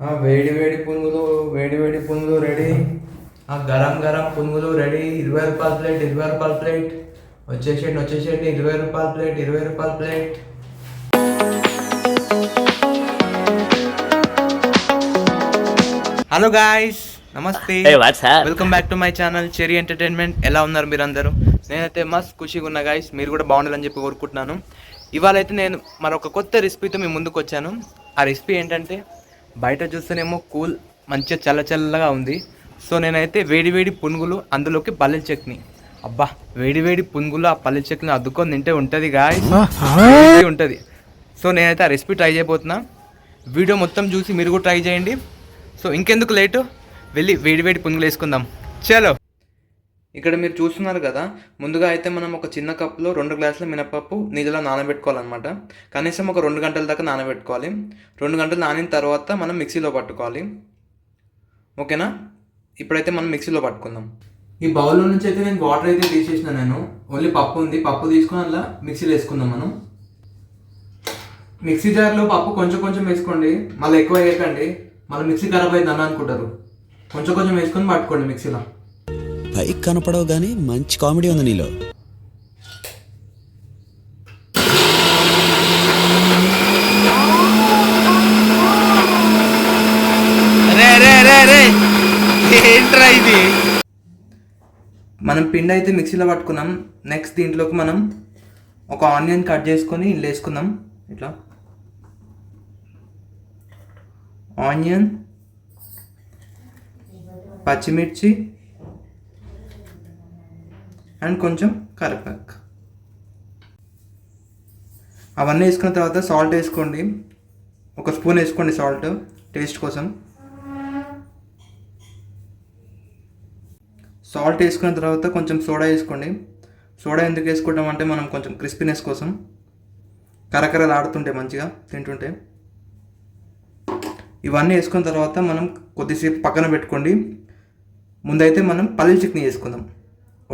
వేడి వేడి పునుగులు, వేడి వేడి పునుగులు రెడీ. గరం గరం పునుగులు రెడీ. 20 రూపాయల ప్లేట్, 20 రూపాయల ప్లేట్. వచ్చేసేయండి వచ్చేసేయండి, 20 రూపాయల ప్లేట్, 20 రూపాయల ప్లేట్. హలో గాయ్స్, నమస్తే, welcome back to my channel cherry entertainment. ఎలా ఉన్నారు మీరు అందరూ? నేనైతే మస్త్ ఖుషిగా ఉన్నా గాయ్స్, మీరు కూడా బాగుండాలని చెప్పి కోరుకుంటున్నాను. ఇవాళ అయితే నేను మరొక కొత్త రెసిపీతో మీ ముందుకు వచ్చాను. ఆ రెసిపీ ఏంటంటే, బయట చూస్తేనేమో కూల్, మంచిగా చల్ల చల్లగా ఉంది. సో నేనైతే వేడి వేడి పునుగులు, అందులోకి పల్లెల చట్నీ. అబ్బా, వేడి వేడి పునుగులు, ఆ పల్లెల చట్నీ అద్దుకొని తింటే ఉంటుంది గాయ్స్, ఉంటుంది. సో నేనైతే ఆ రెసిపీ ట్రై చేయబోతున్నా. వీడియో మొత్తం చూసి మీరు కూడా ట్రై చేయండి. సో ఇంకెందుకు లేటు, వెళ్ళి వేడి వేడి పునుగులు వేసుకుందాం. చలో. ఇక్కడ మీరు చూస్తున్నారు కదా, ముందుగా అయితే మనం ఒక చిన్న కప్లో 2 గ్లాసుల మినపప్పు నీళ్ళలో నానబెట్టుకోవాలన్నమాట. కనీసం ఒక 2 గంటల దాకా నానబెట్టుకోవాలి. 2 గంటలు నానిన తర్వాత మనం మిక్సీలో పట్టుకోవాలి. ఓకేనా? ఇప్పుడైతే మనం మిక్సీలో పట్టుకుందాం. ఈ బౌల్లో నుంచి అయితే నేను వాటర్ అయితే తీసేసిన. నేను ఓన్లీ పప్పు ఉంది, పప్పు తీసుకొని అలా మిక్సీలో వేసుకుందాం. మనం మిక్సీ జార్లో పప్పు కొంచెం కొంచెం వేసుకోండి, మళ్ళీ ఎక్కువ వేయకండి, మళ్ళీ మిక్సీ ఖరాబ్ అయింది అని అనుకుంటారు. కొంచెం కొంచెం వేసుకొని పట్టుకోండి మిక్సీలో. పైకి కనపడవు కానీ మంచి కామెడీ ఉంది నీలో. ఏంట్రా ఇది? మనం పిండి అయితే మిక్సీలో పట్టుకున్నాం. నెక్స్ట్ దీంట్లోకి మనం ఒక ఆనియన్ కట్ చేసుకొని ఇందులో వేసుకుందాం. ఇట్లా ఆనియన్, పచ్చిమిర్చి అండ్ కొంచెం కరివేపాకు. అవన్నీ వేసుకున్న తర్వాత సాల్ట్ వేసుకోండి. 1 స్పూన్ వేసుకోండి సాల్ట్, టేస్ట్ కోసం. సాల్ట్ వేసుకున్న తర్వాత కొంచెం సోడా వేసుకోండి. సోడా ఎందుకు వేసుకుంటాం అంటే, మనం కొంచెం క్రిస్పీనెస్ కోసం, కరకరలు ఆడుతుంటే మంచిగా తింటుంటే. ఇవన్నీ వేసుకున్న తర్వాత మనం కొద్దిసేపు పక్కన పెట్టుకోండి. ముందైతే మనం పల్లీల చట్నీ చేసుకుందాం.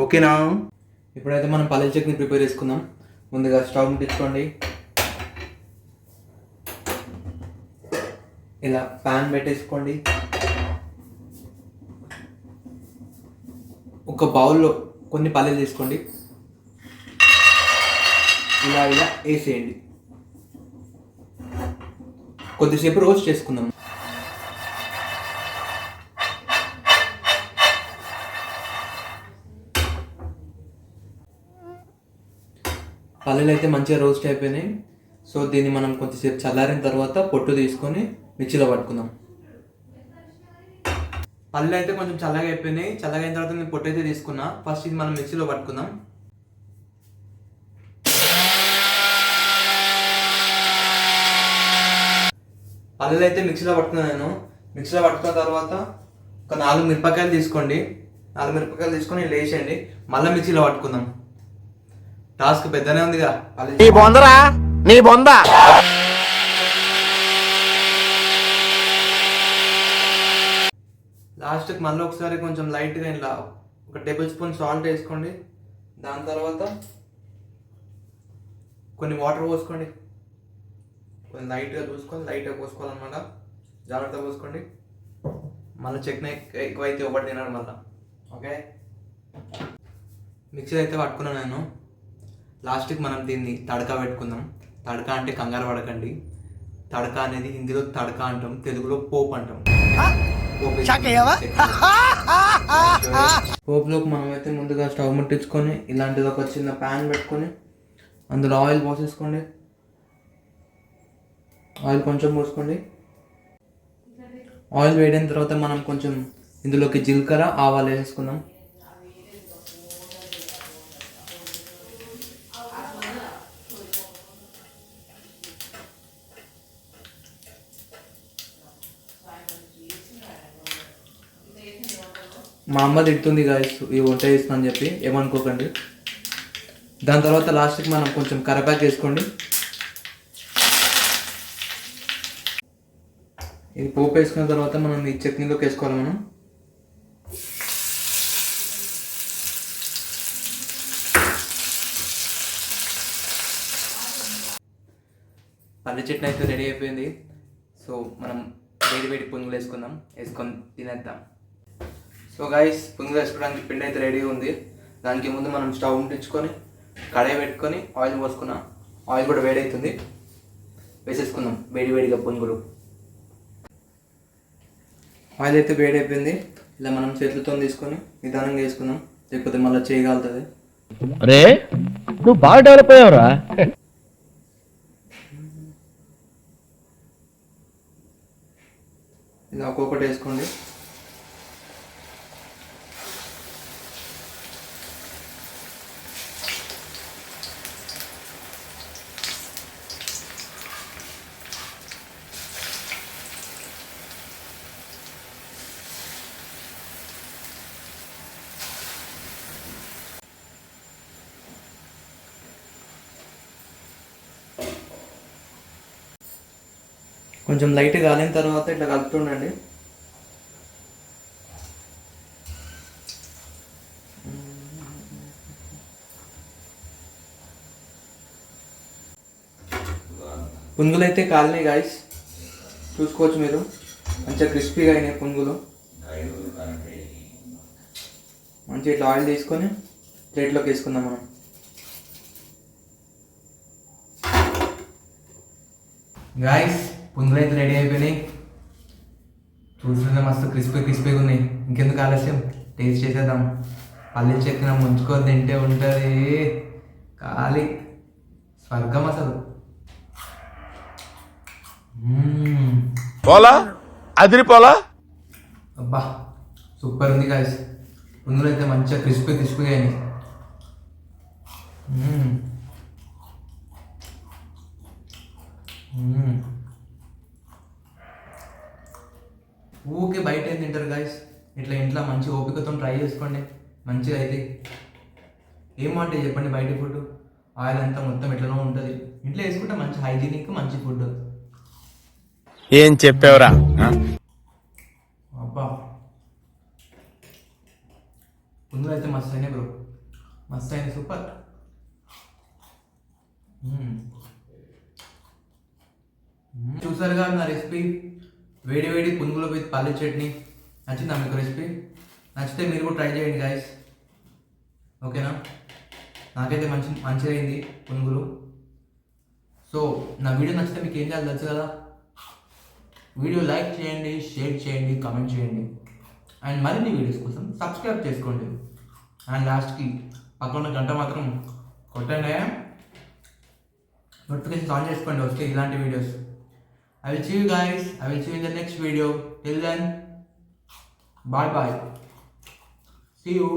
ఓకేనా? ఇప్పుడైతే మనం పల్లీల చట్నీ ప్రిపేర్ చేసుకుందాం. ముందుగా స్టవ్ ముట్టించుకోండి. ఇలా ప్యాన్ పెట్టేసుకోండి. ఒక బౌల్లో కొన్ని పల్లీలు తీసుకోండి. ఇలా ఇలా వేసేయండి. కొద్దిసేపు రోస్ట్ చేసుకుందాం. పల్లీలు అయితే మంచిగా రోస్ట్ అయిపోయినాయి. సో దీన్ని మనం కొంచెంసేపు చల్లారిన తర్వాత పొట్టు తీసుకొని మిక్సీలో పట్టుకుందాం. పల్లీలు అయితే కొంచెం చల్లగా అయిపోయినాయి. చల్లగా అయిన తర్వాత నేను పొట్టు అయితే తీసుకున్నా. ఫస్ట్ ఇది మనం మిక్సీలో పట్టుకుందాం. పల్లీలు అయితే మిక్సీలో పట్టుకున్నాను నేను. మిక్సీలో పట్టుకున్న తర్వాత ఒక 4 మిరపకాయలు తీసుకోండి. 4 మిరపకాయలు తీసుకొని ఇలా వేసేయండి. మళ్ళీ మిక్సీలో పట్టుకుందాం. టాస్క్ పెద్దనే ఉందిగా. నీ బొందరా, నీ బొంద. లాస్ట్కి మళ్ళీ ఒకసారి కొంచెం లైట్గా ఇలా 1 టేబుల్ స్పూన్ సాల్ట్ వేసుకోండి. దాని తర్వాత కొన్ని వాటర్ పోసుకోండి. కొంచెం లైట్గా చూసుకొని లైట్గా పోసుకోవాలన్నమాట. జాగ్రత్తగా పోసుకోండి. మళ్ళీ చట్నీ ఎక్కువైతే ఒకటి తినాలి మళ్ళీ. ఓకే, మిక్సీ అయితే పట్టుకున్నాను నేను. లాస్ట్కి మనం దీన్ని తడక పెట్టుకుందాం. తడక అంటే కంగారు పడకండి. తడక అనేది హిందీలో తడక అంటాం, తెలుగులో పోపు అంటాం. పోపులోకి మనమైతే ముందుగా స్టవ్ ముట్టించుకొని ఇలాంటిది ఒక చిన్న ప్యాన్ పెట్టుకొని అందులో ఆయిల్ పోసేసుకోండి. ఆయిల్ కొంచెం పోసుకోండి. ఆయిల్ వేడిన తర్వాత మనం కొంచెం ఇందులోకి జీలకర్ర, ఆవాలు వేసుకుందాం. మా అమ్మ తిడుతుంది గాయస్ ఈ వంట చేస్తున్నా అని చెప్పి, ఏమనుకోకండి. దాని తర్వాత లాస్ట్కి మనం కొంచెం కరివేపాకు వేసుకోండి. ఇది పోపు వేసుకున్న తర్వాత మనం ఈ చట్నీలోకి వేసుకోవాలి. మనం పల్లి చట్నీ అయితే రెడీ అయిపోయింది. సో మనం వేడి వేడి పునుగులు వేసుకొని తినేద్దాం. సో గైస్, పునుగులు వేసుకోవడానికి పిండి అయితే రెడీ ఉంది. దానికి ముందు మనం స్టవ్ ముట్టించుకొని కడాయి పెట్టుకొని ఆయిల్ పోసుకున్నాం. ఆయిల్ కూడా వేడవుతుంది, వేసేసుకుందాం వేడిగా పునుగులు. ఆయిల్ అయితే వేడైపోయింది. ఇలా మనం చేతులతో తీసుకొని నిదానంగా వేసుకుందాం, లేకపోతే మళ్ళీ చేయగలుగుతుంది. రే నువ్వు బాగా డెవలప్ అయ్యావురా. ఇలా ఒక్కొక్కటి వేసుకోండి. కొంచెం లైట్ కాలిన తర్వాత ఇట్లా కలుపుతుండండి. పునుగులు అయితే కాలినాయి గాయస్, చూసుకోవచ్చు మీరు. మంచిగా క్రిస్పీగా అయినాయి పునుగులు. మంచిగా ఇట్లా ఆయిల్ తీసుకొని ప్లేట్లోకి వేసుకుందాం మనం. గాయస్, పునుగులు అయితే రెడీ అయిపోయినాయి. చూస్తుంటే మస్తు క్రిస్పీగా ఉన్నాయి. ఇంకెందుకు ఆలస్యం, టేస్ట్ చేసేద్దాం. పల్లి చక్కెర ముంచుకొని తింటే ఉంటుంది ఖాళీ స్వర్గం అసలు. పోలా అదిరిపోలా. అబ్బా సూపర్ ఉంది గాయస్. పునుగులు అయితే మంచిగా క్రిస్పీగా అయినాయి. ఊకే బయట ఏం తింటారు గాయస్, ఇట్లా ఇంట్లో మంచి ఓపికతో ట్రై చేసుకోండి. మంచిగా అయితే ఏమంటే చెప్పండి, బయట ఫుడ్ ఆయిల్ అంతా మొత్తం ఎట్లనో ఉంటుంది. ఇంట్లో వేసుకుంటే మంచి హైజీనిక్ మంచి ఫుడ్. ఏం చెప్పావురా. అబ్బా పునుగులు అయితే మస్తు అయినాయి బ్రో, మస్తు అయినాయి, సూపర్. చూసారుగా నా రెసిపీ, వేడి పునుగులు విత్ పల్లి చట్నీ. నచ్చిందా మీకు రెసిపీ? నచ్చితే మీరు కూడా ట్రై చేయండి గాయస్, ఓకేనా? నాకైతే మంచిగా అయింది పునుగులు. సో నా వీడియో నచ్చితే మీకు ఏం చేయాలి తెలుసు కదా, వీడియో లైక్ చేయండి, షేర్ చేయండి, కామెంట్ చేయండి. అండ్ మరిన్ని వీడియోస్ కోసం సబ్స్క్రైబ్ చేసుకోండి. అండ్ లాస్ట్కి పక్కన గంట మాత్రం కొట్టండి, నోటిఫికేషన్స్ ఆన్ చేసుకోండి వస్తే ఇలాంటి videos. I will see you guys. I will see you in the next video. Till then, bye. See you.